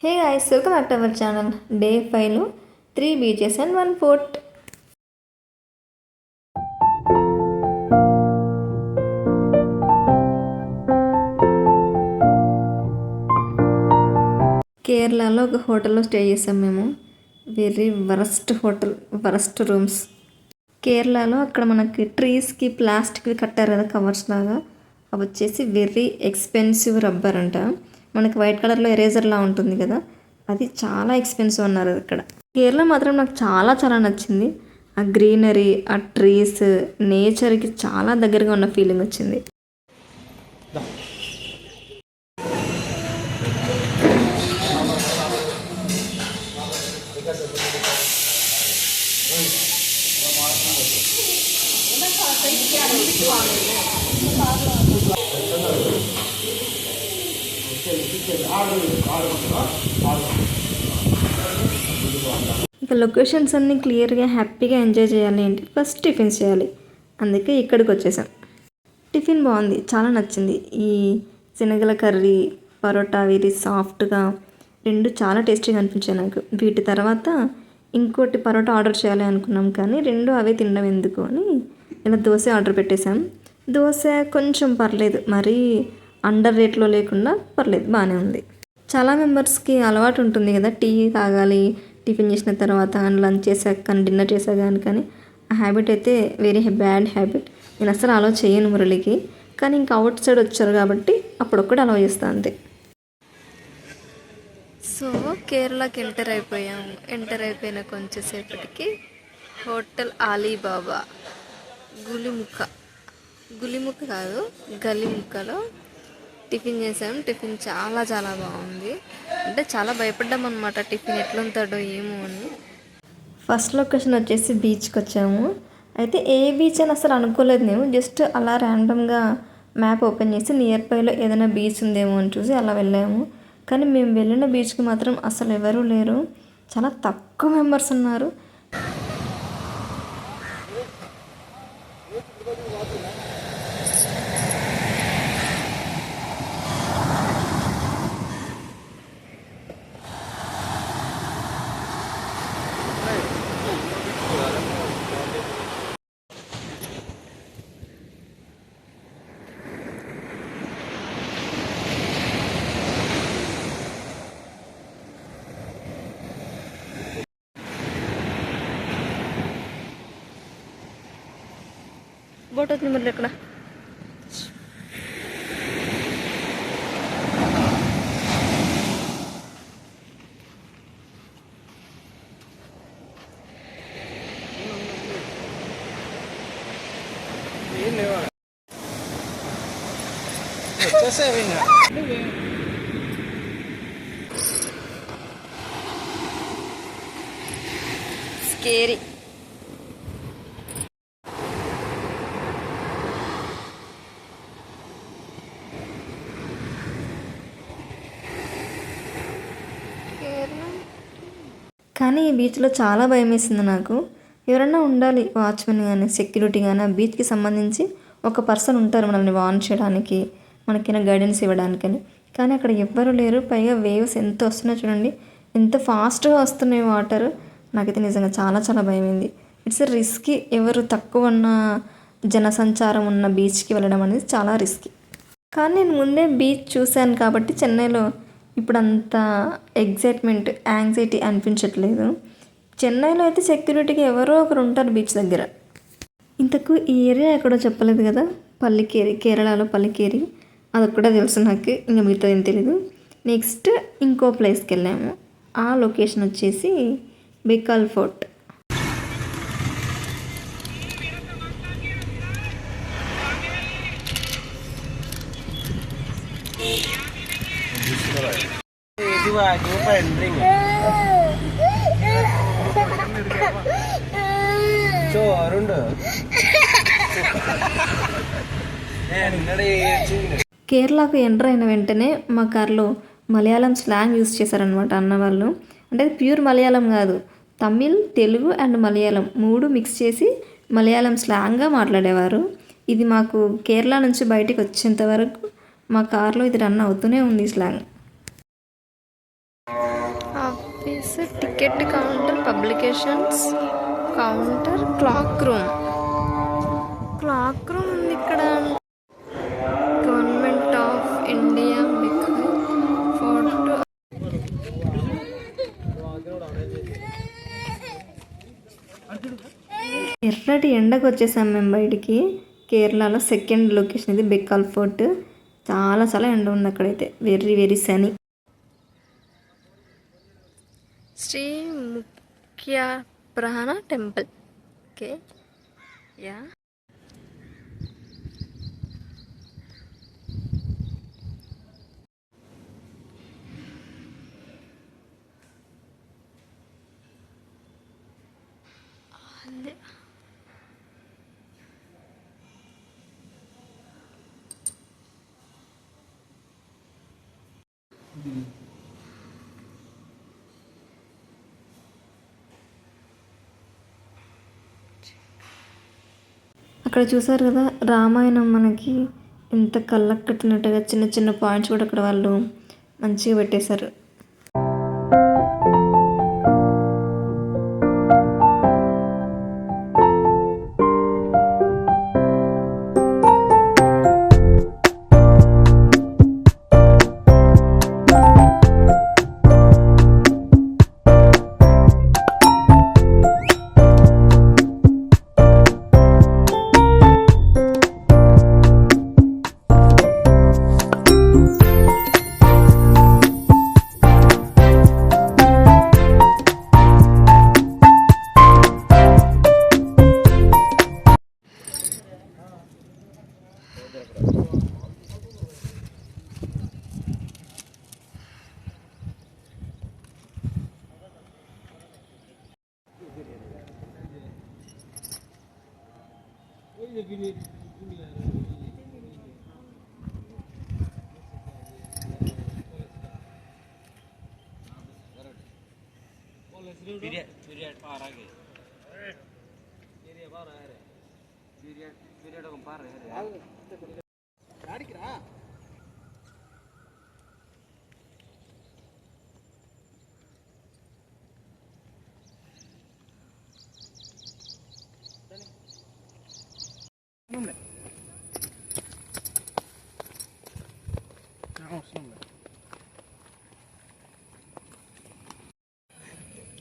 Hey guys, welcome back to our channel. Day 5 లో 3 beaches and 1 fort. కేరళలో ఒక హోటల్లో స్టే చేసాం మేము. Very worst hotel, worst rooms. కేరళలో అక్కడ మనకి ట్రీస్కి ప్లాస్టిక్వి కట్టారు కదా కవర్స్ లాగా, అవి వచ్చేసి వెరీ ఎక్స్పెన్సివ్ రబ్బర్ అంట. మనకి వైట్ కలర్లో ఎరేజర్లా ఉంటుంది కదా, అది చాలా ఎక్స్పెన్సివ్ అన్నారు ఇక్కడ. కేరళ మాత్రం నాకు చాలా చాలా నచ్చింది. ఆ గ్రీనరీ, ఆ ట్రీస్, నేచర్కి చాలా దగ్గరగా ఉన్న ఫీలింగ్ వచ్చింది. ఇక లొకేషన్స్ అన్నీ క్లియర్గా హ్యాపీగా ఎంజాయ్ చేయాలి అంటే ఫస్ట్ టిఫిన్స్ చేయాలి, అందుకే ఇక్కడికి వచ్చేసాం. టిఫిన్ బాగుంది, చాలా నచ్చింది. ఈ శనగల కర్రీ, పరోటా వెరీ సాఫ్ట్గా, రెండు చాలా టేస్టీగా అనిపించాయి నాకు. వీటి తర్వాత ఇంకోటి పరోటా ఆర్డర్ చేయాలి అనుకున్నాం, కానీ రెండు అవే తినడం ఎందుకు అని ఇలా దోశ ఆర్డర్ పెట్టేశాం. దోశ కొంచెం పర్లేదు, మరీ అండర్ రేట్లో లేకుండా పర్లేదు, బాగానే ఉంది. చాలా మెంబర్స్కి అలవాటు ఉంటుంది కదా టీ తాగాలి టిఫిన్ చేసిన తర్వాత, లంచ్ చేశాక కానీ డిన్నర్ చేశాక కానీ ఆ హ్యాబిట్ అయితే వెరీ బ్యాడ్ హ్యాబిట్. నేను అసలు అలౌ చేయను మురళికి, కానీ ఇంకా అవుట్ సైడ్ వచ్చారు కాబట్టి అప్పుడొక్కటి అలౌ చేస్తాను అంతే. సో కేరళకి ఎంటర్ అయిపోయిన కొంచెంసేపటికి హోటల్ అలీబాబా గులిముక్క కాదు గలిముక్కలో టిఫిన్ చేసాం. టిఫిన్ చాలా చాలా బాగుంది. అంటే చాలా భయపడ్డాం అనమాట, టిఫిన్ ఎట్లుంటాడో ఏమో అని. ఫస్ట్ లొకేషన్ వచ్చేసి బీచ్కి వచ్చాము. అయితే ఏ బీచ్ అని అసలు అనుకోలేదు మేము. జస్ట్ అలా ర్యాండమ్గా మ్యాప్ ఓపెన్ చేసి నియర్ బైలో ఏదైనా బీచ్ ఉందేమో అని చూసి అలా వెళ్ళాము. కానీ మేము వెళ్ళిన బీచ్కి మాత్రం అసలు ఎవరూ లేరు, చాలా తక్కువ మెంబర్స్ ఉన్నారు. బోట్ వచ్చింది మరి ఎక్కడ స్కేరీ. కానీ ఈ బీచ్లో చాలా భయం వేసింది నాకు. ఎవరన్నా ఉండాలి, వాచ్మెన్ కానీ సెక్యూరిటీ కానీ, ఆ బీచ్కి సంబంధించి ఒక పర్సన్ ఉంటారు మనల్ని వార్న్ చేయడానికి, మనకైనా గైడెన్స్ ఇవ్వడానికని. కానీ అక్కడ ఎవ్వరూ లేరు. పైగా వేవ్స్ ఎంత వస్తున్నాయో చూడండి, ఎంత ఫాస్ట్గా వస్తున్నాయి వాటర్. నాకైతే నిజంగా చాలా చాలా భయమైంది. It's risky. ఎవరు తక్కువ ఉన్న జనసంచారం ఉన్న బీచ్కి వెళ్ళడం అనేది చాలా రిస్కీ. కానీ నేను ముందే బీచ్ చూశాను కాబట్టి చెన్నైలో ఇప్పుడు అంత ఎగ్జైట్మెంట్, యాంగ్జైటీ అనిపించట్లేదు. చెన్నైలో అయితే సెక్యూరిటీకి ఎవరో ఒకరు ఉంటారు బీచ్ దగ్గర. ఇంతకు ఈ ఏరియా ఎక్కడో చెప్పలేదు కదా, పల్లికేరి, కేరళలో పల్లికేరి, అదొక్కటే తెలుసు నాకు, ఇంకా మిగతా ఏం తెలీదు. నెక్స్ట్ ఇంకో ప్లేస్కి వెళ్ళాము. ఆ లొకేషన్ వచ్చేసి బెకాల్ ఫోర్ట్. కేరళకు ఎంటర్ అయిన వెంటనే మా కార్లో మలయాళం స్లాంగ్ యూస్ చేశారనమాట అన్నవాళ్ళు. అంటే ప్యూర్ మలయాళం కాదు, తమిళ్, తెలుగు అండ్ మలయాళం మూడు మిక్స్ చేసి మలయాళం స్లాంగ్గా మాట్లాడేవారు. ఇది మాకు కేరళ నుంచి బయటికి వచ్చేంత వరకు మా కార్లో ఇది రన్ అవుతూనే ఉంది slang. Office, ticket counter, publications counter, clock room ఉంది ఇక్కడ. Government of India photo. ఎర్రటి ఎండకు వచ్చేసాం మేము బయటికి. కేరళలో సెకండ్ లొకేషన్ ఇది బెక్కాల్ ఫోర్ట్. చాలా ఎండ ఉంది అక్కడైతే, వెరీ సనీ. శ్రీ ముఖ్య ప్రాణ టెంపుల్. Okay, yeah. అక్కడ చూసారు కదా రామాయణం, మనకి ఎంత కళ్ళకు కట్టినట్టుగా చిన్న పాయింట్స్ కూడా అక్కడ వాళ్ళు మంచిగా పెట్టేశారు.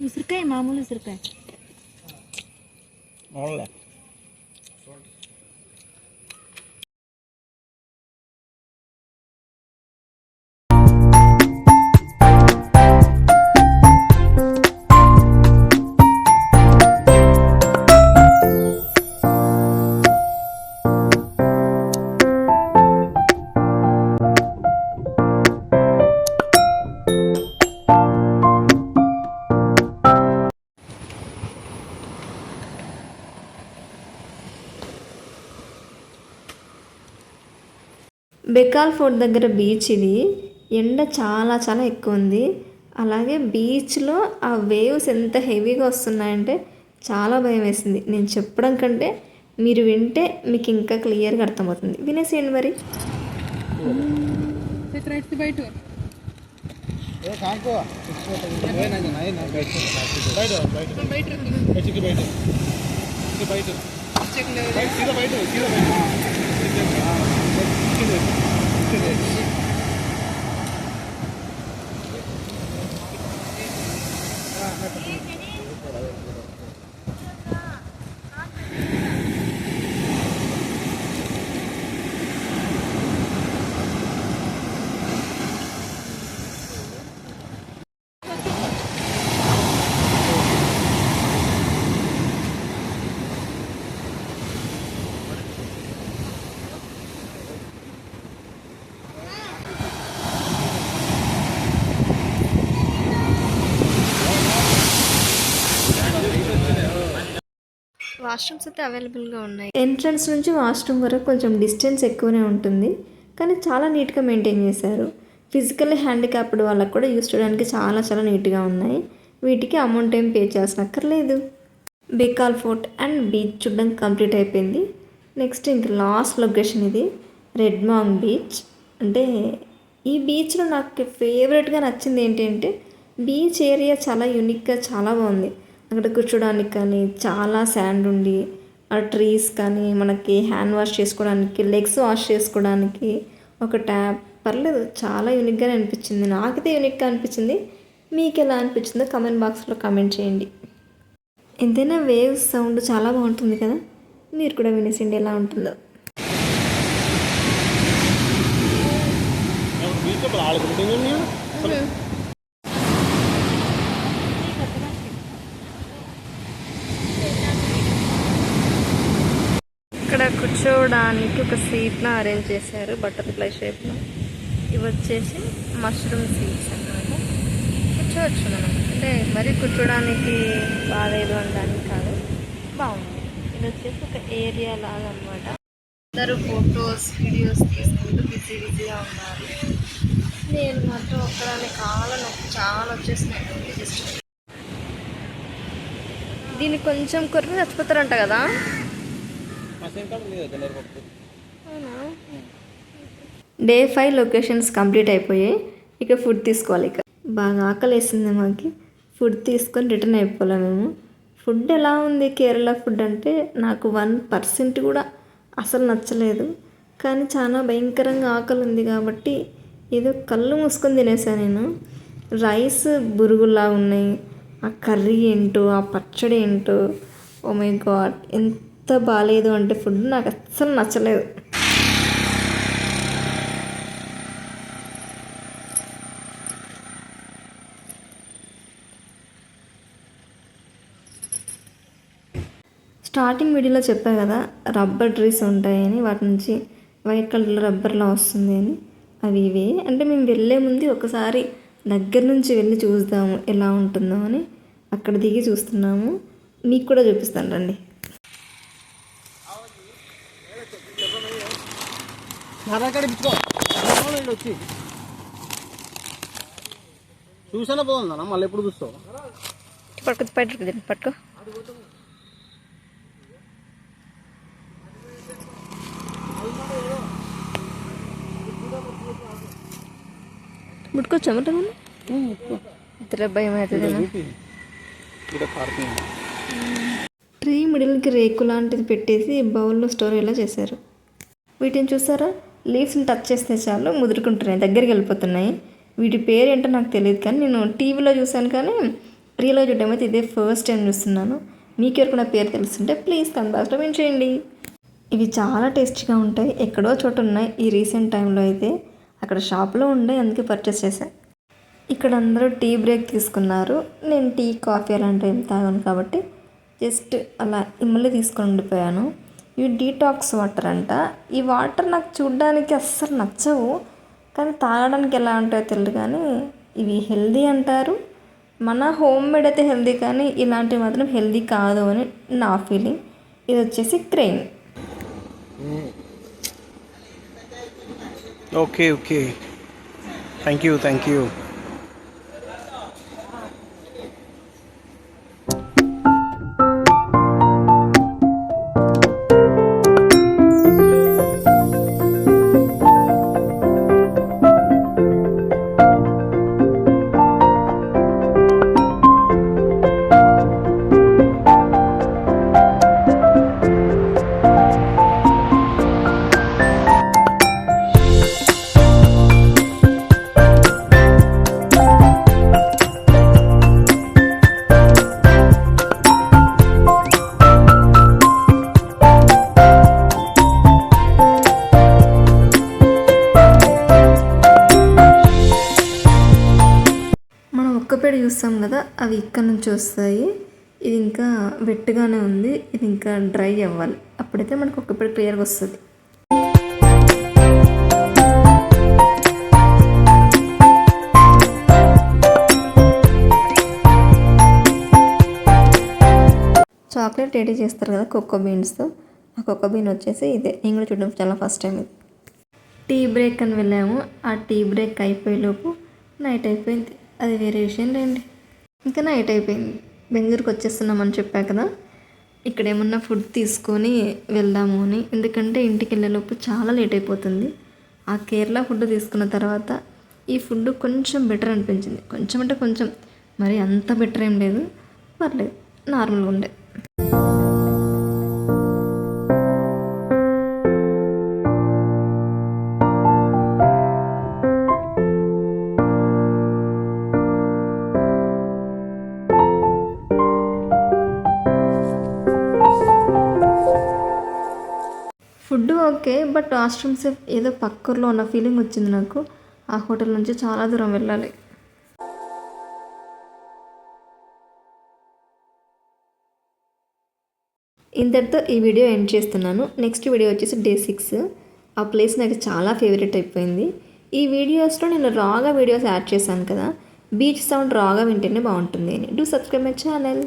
ఉసిరికాయ, మామూలు ఉసిరికాయ. బెకాల్ ఫోర్ట్ దగ్గర బీచ్ ఇది. ఎండ చాలా ఎక్కువ ఉంది. అలాగే బీచ్లో ఆ వేవ్స్ ఎంత హెవీగా వస్తున్నాయంటే చాలా భయం వేసింది. నేను చెప్పడం కంటే మీరు వింటే మీకు ఇంకా క్లియర్గా అర్థమవుతుంది. వినేసేయండి మరి. వాష్రూమ్స్ అయితే అవైలబుల్గా ఉన్నాయి. ఎంట్రన్స్ నుంచి వాష్రూమ్ వరకు కొంచెం డిస్టెన్స్ ఎక్కువనే ఉంటుంది, కానీ చాలా నీట్గా మెయింటైన్ చేశారు. ఫిజికల్లీ హ్యాండిక్యాప్డ్ వాళ్ళకు కూడా యూస్ చేయడానికి చాలా నీట్గా ఉన్నాయి. వీటికి అమౌంట్ ఏం పే చేయాల్సిన అక్కర్లేదు. బెకాల్ ఫోర్ట్ అండ్ బీచ్ చూడడం కంప్లీట్ అయిపోయింది. నెక్స్ట్ ఇంక లాస్ట్ లొకేషన్ ఇది రెడ్ మాంగ్ బీచ్. అంటే ఈ బీచ్లో నాకు ఫేవరెట్గా నచ్చింది ఏంటంటే బీచ్ ఏరియా చాలా యూనిక్గా చాలా బాగుంది. అక్కడ కూర్చోడానికి కానీ చాలా శాండ్ ఉండి, ఆ ట్రీస్ కానీ మనకి హ్యాండ్ వాష్ చేసుకోవడానికి, లెగ్స్ వాష్ చేసుకోవడానికి ఒక ట్యాప్ పర్లేదు, చాలా యూనిక్గానే అనిపించింది. నాకైతే యూనిక్గా అనిపించింది. మీకు ఎలా అనిపించిందో కమెంట్ బాక్స్లో కామెంట్ చేయండి. ఎంతైనా వేవ్స్ సౌండ్ చాలా బాగుంటుంది కదా, మీరు కూడా వినేసిండి ఎలా ఉంటుందో. ఇక్కడ కూర్చోవడానికి ఒక సీట్ను అరేంజ్ చేశారు బటర్ఫ్లై షేప్లో. ఇవి వచ్చేసి మష్రూమ్ సీట్స్ అన్నమాట. కూర్చోవచ్చు మనం, అంటే మరీ కూర్చోడానికి బాగాలేదు అనడానికి కాదు, బాగుంది. ఇది వచ్చేసి ఒక ఏరియా లాగా అనమాట. అందరూ ఫొటోస్ వీడియోస్ తీసుకుంటూ బిజీగా ఉన్నారు. నేను మాత్రం ఒక్కదాన్ని కాళ్ళ నొప్పి చాలా వచ్చేసినాయి. జస్ట్ దీన్ని కొంచెం కొరికి చచ్చిపోతారంట కదా. డే 5 లొకేషన్స్ కంప్లీట్ అయిపోయాయి. ఇక ఫుడ్ తీసుకోవాలి. ఇక బాగా ఆకలి వేసింది మాకు. ఫుడ్ తీసుకొని రిటర్న్ అయిపోలే మేము. ఫుడ్ ఎలా ఉంది కేరళ ఫుడ్ అంటే నాకు 1% కూడా అసలు నచ్చలేదు. కానీ చాలా భయంకరంగా ఆకలి ఉంది కాబట్టి ఏదో కళ్ళు మూసుకొని తినేసాను నేను. రైస్ బురుగులా ఉన్నాయి, ఆ కర్రీ ఏంటో, ఆ పచ్చడి ఏంటో, ఓ మై గాడ్ ఎంత బాగాలేదు అంటే ఫుడ్ నాకు అస్సలు నచ్చలేదు. స్టార్టింగ్ వీడియోలో చెప్పా కదా రబ్బర్ ట్రీస్ ఉంటాయని, వాటి నుంచి వైట్ కలర్ రబ్బర్లా వస్తుంది అని. అవి ఇవే. అంటే మేము వెళ్ళే ముందు ఒకసారి దగ్గర నుంచి వెళ్ళి చూద్దాము ఎలా ఉంటుందో అని అక్కడ దిగి చూస్తున్నాము. మీకు కూడా చూపిస్తాను రండి. చూసానే పోతుందా మళ్ళీ ఎప్పుడు చూస్తావు? పట్టుకో ముట్టుకోవచ్చా ఇతర భయం అవుతుంది. ట్రీ మిడిల్కి రేకు లాంటిది పెట్టేసి బౌల్లో స్టోర్ ఎలా చేశారు. వీటిని చూసారా, లీవ్స్ని టచ్ చేస్తే చాలు ముదురుకుంటున్నాయి, దగ్గరికి వెళ్ళిపోతున్నాయి. వీటి పేరు ఏంటో నాకు తెలియదు, కానీ నేను టీవీలో చూశాను, కానీ రియల్గా చూడడం అయితే ఇదే ఫస్ట్ టైం చూస్తున్నాను. మీకు ఎవరికైనా పేరు తెలుస్తుంటే ప్లీజ్ కమెంట్ బాక్స్లో మెన్షన్ చేయండి. ఇవి చాలా టేస్టీగా ఉంటాయి. ఎక్కడో చోట ఉన్నాయి ఈ రీసెంట్ టైంలో అయితే, అక్కడ షాప్లో ఉండే, అందుకే పర్చేస్ చేశాను. ఇక్కడ అందరూ టీ బ్రేక్ తీసుకున్నారు. నేను టీ కాఫీ అలాంటివి ఏం తాగాను కాబట్టి జస్ట్ అలా ఇమ్మల్ని తీసుకొని ఉండిపోయాను. ఇవి డీటాక్స్ వాటర్ అంట. ఈ వాటర్ నాకు చూడడానికి అస్సలు నచ్చవు, కానీ తాగడానికి ఎలా ఉంటాయో తెలియదు. కానీ ఇవి హెల్దీ అంటారు. మన హోమ్ మేడ్ అయితే హెల్దీ, కానీ ఇలాంటివి మాత్రం హెల్దీ కాదు అని నా ఫీలింగ్. ఇది వచ్చేసి క్రెయిన్. Okay thank you. ఒక్కపేడ చూస్తాం కదా, అవి ఇక్కడ నుంచి వస్తాయి. ఇది ఇంకా వెట్టుగానే ఉంది, ఇది ఇంకా డ్రై అవ్వాలి, అప్పుడైతే మనకు ఒక్కపేడ క్లియర్గా వస్తుంది. చాక్లెట్ రెడీ చేస్తారు కదా కోకో బీన్స్తో, ఆ కోకో బీన్ వచ్చేసి ఇదే. నేను కూడా చూడడం చాలా ఫస్ట్ టైం ఇది. టీ బ్రేక్ అని వెళ్ళాము. ఆ టీ బ్రేక్ అయిపోయేలోపు నైట్ అయిపోయింది. అది వేరే విషయం లేండి. ఇంకా నైట్ అయిపోయింది. బెంగళూరుకి వచ్చేస్తున్నామని చెప్పా కదా, ఇక్కడ ఏమన్నా ఫుడ్ తీసుకొని వెళ్దాము అని. ఎందుకంటే ఇంటికి వెళ్ళేలోపు చాలా లేట్ అయిపోతుంది. ఆ కేరళ ఫుడ్ తీసుకున్న తర్వాత ఈ ఫుడ్ కొంచెం బెటర్ అనిపించింది. కొంచెం అంటే కొంచెం మరి అంత బెటర్ ఏం లేదు, పర్లేదు, నార్మల్గా ఉండే. ఫుడ్ ఓకే, బట్ వాష్రూమ్స్ ఏదో పక్కూర్లో ఉన్న ఫీలింగ్ వచ్చింది నాకు. ఆ హోటల్ నుంచి చాలా దూరం వెళ్ళాలి. ఇంతటితో ఈ వీడియో ఎండ్ చేస్తున్నాను. నెక్స్ట్ వీడియో వచ్చేసి డే 6. ఆ ప్లేస్ నాకు చాలా ఫేవరెట్ అయిపోయింది. ఈ వీడియోస్లో నేను రాగా వీడియోస్ యాడ్ చేశాను కదా, బీచ్ సౌండ్ రాగా వింటేనే బాగుంటుంది అని. Do subscribe my channel.